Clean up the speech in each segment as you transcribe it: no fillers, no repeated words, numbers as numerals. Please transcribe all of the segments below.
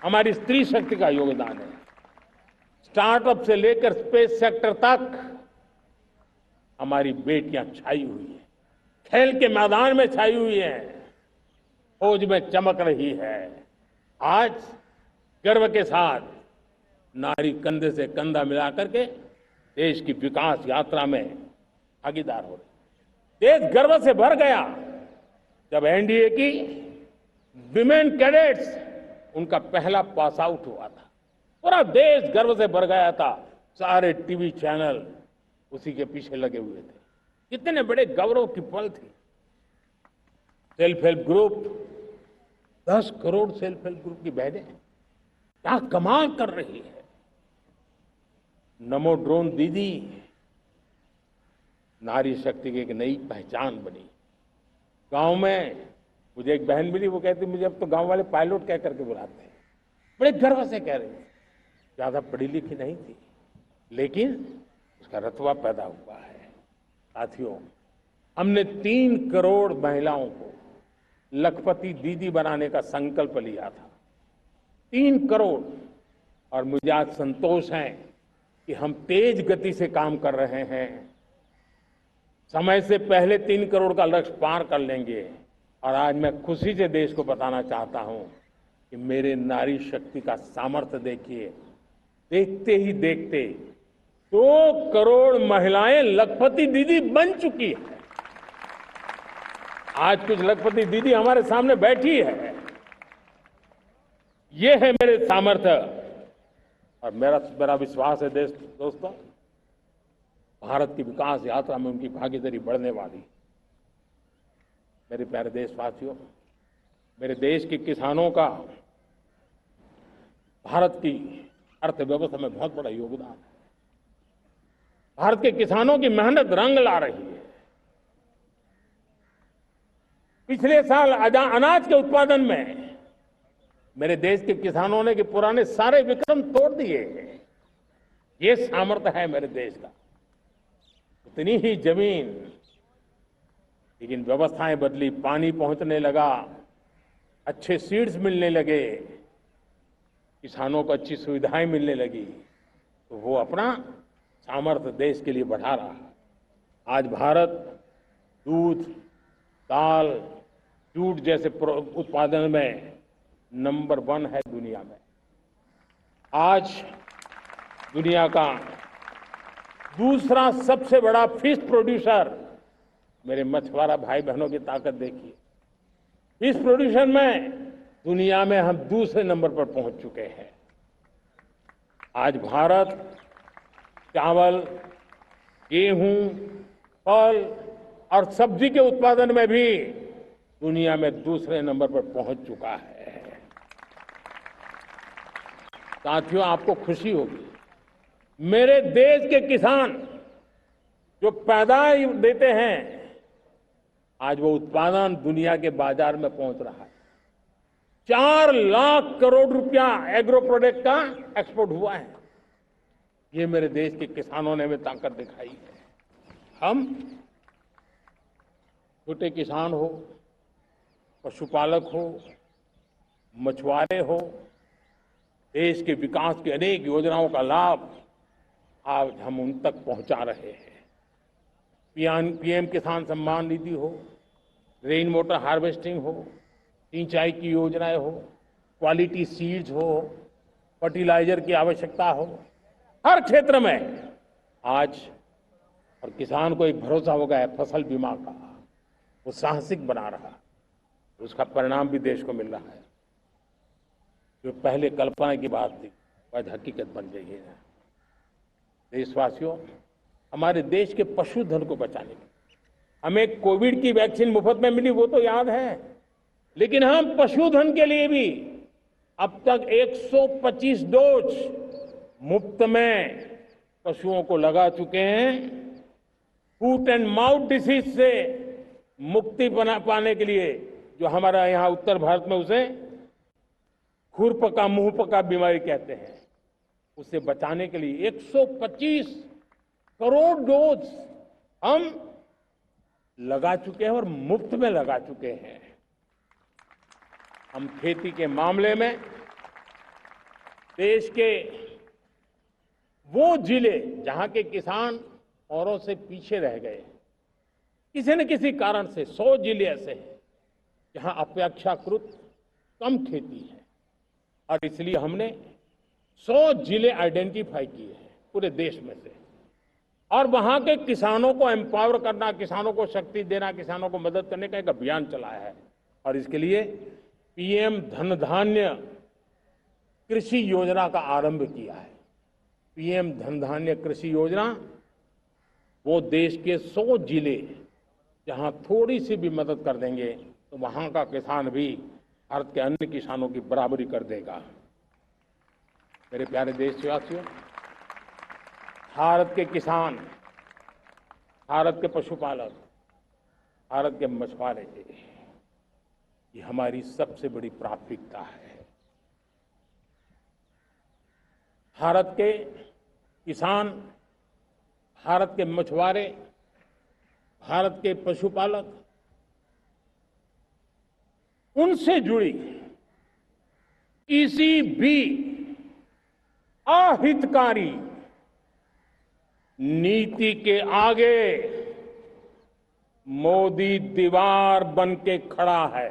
हमारी स्त्री शक्ति का योगदान है। स्टार्टअप से लेकर स्पेस सेक्टर तक हमारी बेटियां छाई हुई है, खेल के मैदान में छाई हुई है, फौज में चमक रही है। आज गर्व के साथ नारी कंधे से कंधा मिलाकर के देश की विकास यात्रा में भागीदार हो रही। देश गर्व से भर गया जब एनडीए की विमेन कैडेट्स उनका पहला पास आउट हुआ था। पूरा देश गर्व से भर गया था। सारे टीवी चैनल उसी के पीछे लगे हुए थे। कितने बड़े गौरव की पल थी। Self help group, 10 crore self help group की बहनें क्या कमाल कर रही है। नमो ड्रोन दीदी नारी शक्ति की एक नई पहचान बनी। गांव में मुझे एक बहन मिली, वो कहती मुझे अब तो गांव वाले पायलट कह करके बुलाते हैं। बड़े गर्व से कह रही थी। ज्यादा पढ़ी लिखी नहीं थी, लेकिन उसका रतबा पैदा हुआ है। साथियों, हमने 3 करोड़ महिलाओं को लखपति दीदी बनाने का संकल्प लिया था। 3 करोड़। और मुझे आज संतोष है कि हम तेज गति से काम कर रहे हैं। समय से पहले 3 करोड़ का लक्ष्य पार कर लेंगे। और आज मैं खुशी से देश को बताना चाहता हूं कि मेरे नारी शक्ति का सामर्थ्य देखिए। देखते ही देखते 2 करोड़ महिलाएं लखपति दीदी बन चुकी है। आज कुछ लखपति दीदी हमारे सामने बैठी है। ये है मेरे सामर्थ्य। और मेरा विश्वास है दोस्तों, भारत की विकास यात्रा में उनकी भागीदारी बढ़ने वाली। मेरे प्यारे देशवासियों, मेरे देश के किसानों का भारत की अर्थव्यवस्था में बहुत बड़ा योगदान है। भारत के किसानों की मेहनत रंग ला रही है। पिछले साल अनाज के उत्पादन में मेरे देश के किसानों ने के पुराने सारे विक्रम तोड़ दिए हैं। ये सामर्थ्य है मेरे देश का। उतनी ही जमीन, लेकिन व्यवस्थाएं बदली, पानी पहुंचने लगा, अच्छे सीड्स मिलने लगे, किसानों को अच्छी सुविधाएं मिलने लगी, तो वो अपना सामर्थ्य देश के लिए बढ़ा रहा है। आज भारत दूध, दाल, जूट जैसे उत्पादन में नंबर 1 है दुनिया में। आज दुनिया का दूसरा सबसे बड़ा फिश प्रोड्यूसर, मेरे मछुआरा भाई बहनों की ताकत देखिए। फिश प्रोड्यूसर में दुनिया में हम दूसरे नंबर पर पहुंच चुके हैं। आज भारत चावल, गेहूं, फल और सब्जी के उत्पादन में भी दुनिया में दूसरे नंबर पर पहुंच चुका है। साथियों, आपको खुशी होगी, मेरे देश के किसान जो पैदावार देते हैं, आज वो उत्पादन दुनिया के बाजार में पहुंच रहा है। 4 लाख करोड़ रुपया एग्रो प्रोडक्ट का एक्सपोर्ट हुआ है। ये मेरे देश के किसानों ने हमें ताकत दिखाई है। हम छोटे किसान हो, पशुपालक हो, मछुआरे हो, देश के विकास की अनेक योजनाओं का लाभ आज हम उन तक पहुंचा रहे हैं। पीएम किसान सम्मान निधि हो, रेन वाटर हार्वेस्टिंग हो, सिंचाई की योजनाएं हो, क्वालिटी सीड्स हो, फर्टिलाइजर की आवश्यकता हो, हर क्षेत्र में आज और किसान को एक भरोसा हो गया है फसल बीमा का। वो साहसिक बना रहा है, उसका परिणाम भी देश को मिल रहा है। जो पहले कल्पना की बात थी आज हकीकत बन गई है। देशवासियों, हमारे देश के पशुधन को बचाने के हमें कोविड की वैक्सीन मुफ्त में मिली, वो तो याद है, लेकिन हम पशुधन के लिए भी अब तक 125 डोज मुफ्त में पशुओं को लगा चुके हैं। फूट एंड माउथ डिसीज से मुक्ति पाने के लिए, जो हमारा यहाँ उत्तर भारत में उसे खुरपका मुंहपका बीमारी कहते हैं, उसे बचाने के लिए 125 करोड़ डोज हम लगा चुके हैं और मुफ्त में लगा चुके हैं। हम खेती के मामले में देश के वो जिले जहां के किसान औरों से पीछे रह गए, किसी न किसी कारण से 100 जिले ऐसे हैं जहां अपेक्षाकृत कम खेती है, और इसलिए हमने 100 जिले आइडेंटिफाई किए हैं पूरे देश में से, और वहां के किसानों को एम्पावर करना, किसानों को शक्ति देना, किसानों को मदद करने का एक अभियान चलाया है। और इसके लिए पीएम धन धान्य कृषि योजना का आरंभ किया है। पीएम धन धान्य कृषि योजना वो देश के 100 जिले जहां थोड़ी सी भी मदद कर देंगे तो वहां का किसान भी भारत के अन्य किसानों की बराबरी कर देगा। मेरे प्यारे देशवासियों, भारत के किसान, भारत के पशुपालक, भारत के मछुआरे, ये हमारी सबसे बड़ी प्राथमिकता है। भारत के किसान, भारत के मछुआरे, भारत के पशुपालक, उनसे जुड़ी किसी भी अहितकारी नीति के आगे मोदी दीवार बन के खड़ा है।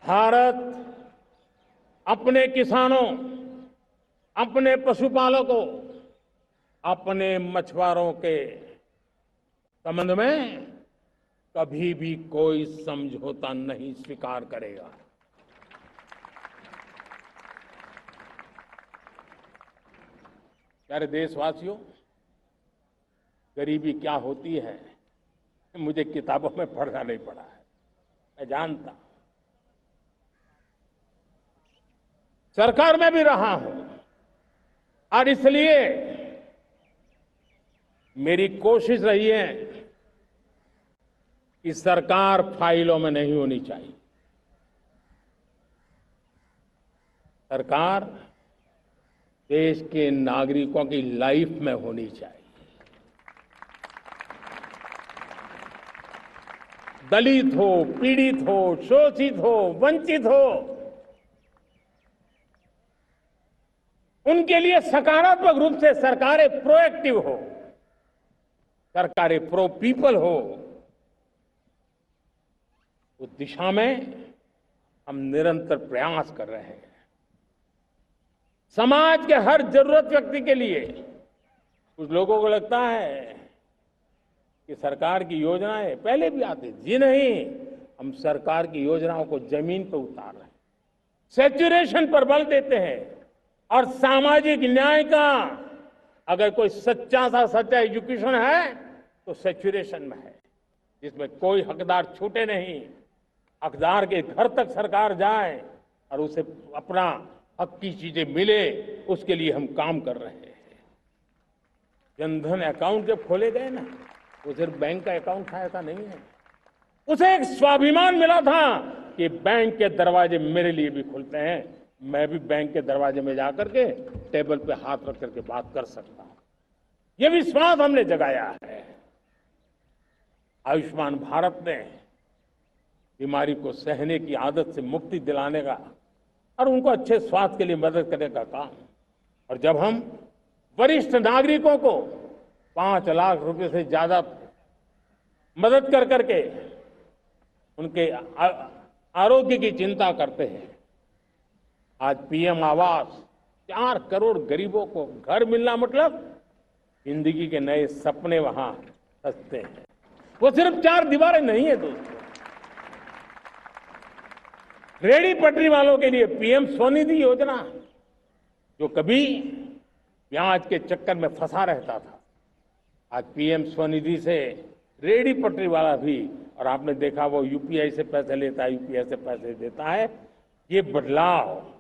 भारत अपने किसानों, अपने पशुपालकों, अपने मछुआरों के संबंध में कभी भी कोई समझौता नहीं स्वीकार करेगा। प्यारे देशवासियों, गरीबी क्या होती है मुझे किताबों में पढ़ना नहीं पड़ा है, मैं जानता, सरकार में भी रहा हूं, और इसलिए मेरी कोशिश रही है कि सरकार फाइलों में नहीं होनी चाहिए। सरकार देश के नागरिकों की लाइफ में होनी चाहिए। दलित हो, पीड़ित हो, शोषित हो, वंचित हो, उनके लिए सकारात्मक रूप से सरकारें प्रोएक्टिव हो, सरकारें प्रो पीपल हो, उस दिशा में हम निरंतर प्रयास कर रहे हैं। समाज के हर जरूरत व्यक्ति के लिए, कुछ लोगों को लगता है कि सरकार की योजनाएं पहले भी आती, जी नहीं, हम सरकार की योजनाओं को जमीन पर उतार रहे हैं, सैचुरेशन पर बल देते हैं, और सामाजिक न्याय का अगर कोई सच्चा एजुकेशन है तो सैचुरेशन में है, जिसमें कोई हकदार छूटे नहीं, हकदार के घर तक सरकार जाए और उसे अपना हक की चीजें मिले, उसके लिए हम काम कर रहे हैं। जनधन अकाउंट जब खोले गए ना, वो सिर्फ बैंक का अकाउंट था ऐसा नहीं है, उसे एक स्वाभिमान मिला था कि बैंक के दरवाजे मेरे लिए भी खुलते हैं, मैं भी बैंक के दरवाजे में जाकर के टेबल पे हाथ रख करके बात कर सकता हूं। ये विश्वास हमने जगाया है। आयुष्मान भारत ने बीमारी को सहने की आदत से मुक्ति दिलाने का और उनको अच्छे स्वास्थ्य के लिए मदद करने का काम, और जब हम वरिष्ठ नागरिकों को 5 लाख रुपए से ज्यादा मदद कर करके उनके आरोग्य की चिंता करते हैं, आज पीएम आवास 4 करोड़ गरीबों को घर मिलना मतलब जिंदगी के नए सपने वहां सजते हैं। वो सिर्फ 4 दीवारें नहीं है दोस्तों, रेहड़ी पटरी वालों के लिए पीएम स्वनिधि योजना, जो कभी ब्याज के चक्कर में फंसा रहता था, आज पीएम स्वनिधि से रेहड़ी पटरी वाला भी, और आपने देखा वो यूपीआई से पैसे लेता है, यूपीआई से पैसे देता है। ये बदलाव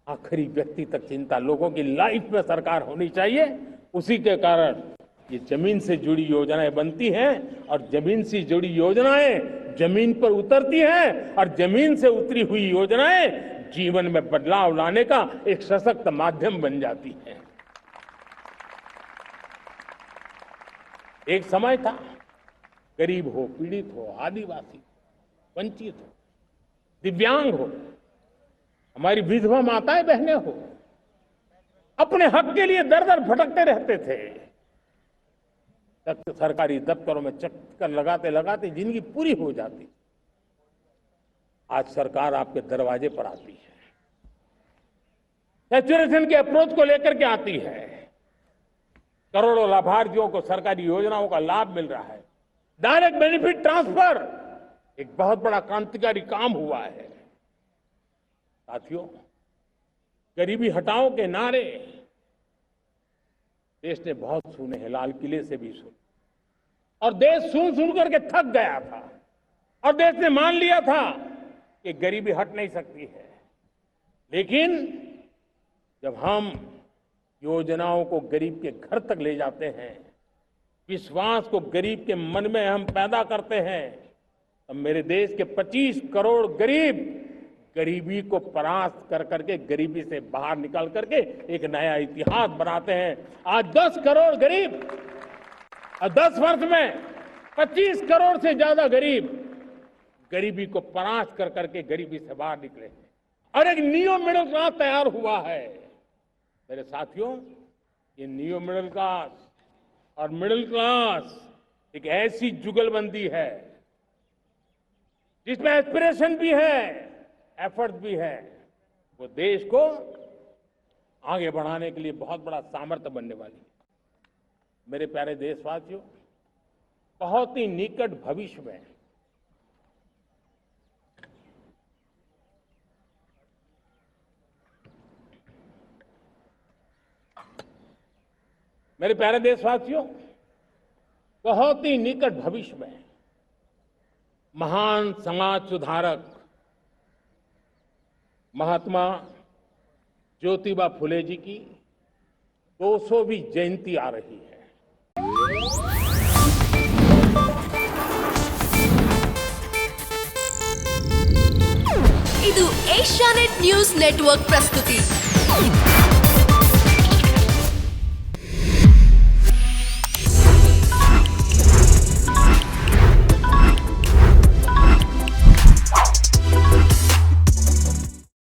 आखिरी व्यक्ति तक चिंता, लोगों की लाइफ में सरकार होनी चाहिए। उसी के कारण ये जमीन से जुड़ी योजनाएं बनती हैं, और जमीन से जुड़ी योजनाएं जमीन पर उतरती हैं, और जमीन से उतरी हुई योजनाएं जीवन में बदलाव लाने का एक सशक्त माध्यम बन जाती हैं। एक समय था, गरीब हो, पीड़ित हो, आदिवासी, वंचित हो, दिव्यांग हो, हमारी विधवा माताएं बहनें हो, अपने हक के लिए दर दर भटकते रहते थे। सरकारी दफ्तरों में चक्कर लगाते लगाते जिंदगी पूरी हो जाती। आज सरकार आपके दरवाजे पर आती है, सैचुरेशन के अप्रोच को लेकर के आती है। करोड़ों लाभार्थियों को सरकारी योजनाओं का लाभ मिल रहा है। डायरेक्ट बेनिफिट ट्रांसफर एक बहुत बड़ा क्रांतिकारी काम हुआ है। साथियों, गरीबी हटाओ के नारे देश ने बहुत सुने हैं, लाल किले से भी सुने, और देश सुन सुन करके थक गया था और देश ने मान लिया था कि गरीबी हट नहीं सकती है। लेकिन जब हम योजनाओं को गरीब के घर तक ले जाते हैं, विश्वास को गरीब के मन में हम पैदा करते हैं, तब मेरे देश के 25 करोड़ गरीब गरीबी को परास्त कर करके, गरीबी से बाहर निकल करके एक नया इतिहास बनाते हैं। आज 10 करोड़ गरीब और 10 वर्ष में 25 करोड़ से ज्यादा गरीब गरीबी को परास्त कर करके गरीबी से बाहर निकले हैं और एक न्यू मिडिल क्लास तैयार हुआ है। मेरे साथियों, ये न्यू मिडिल क्लास और मिडिल क्लास एक ऐसी जुगलबंदी है जिसमें एस्पिरेशन भी है, एफर्ट भी है। वो देश को आगे बढ़ाने के लिए बहुत बड़ा सामर्थ्य बनने वाली है। मेरे प्यारे देशवासियों, बहुत ही निकट भविष्य में मेरे प्यारे देशवासियों, बहुत ही निकट भविष्य में महान समाज सुधारक महात्मा ज्योतिबा फुले जी की 200वीं जयंती आ रही है। ಇದು ಏಷ್ಯಾನೆಟ್ ನ್ಯೂಸ್ ನೆಟ್ವರ್ಕ್ ಪ್ರಸ್ತುತಿ।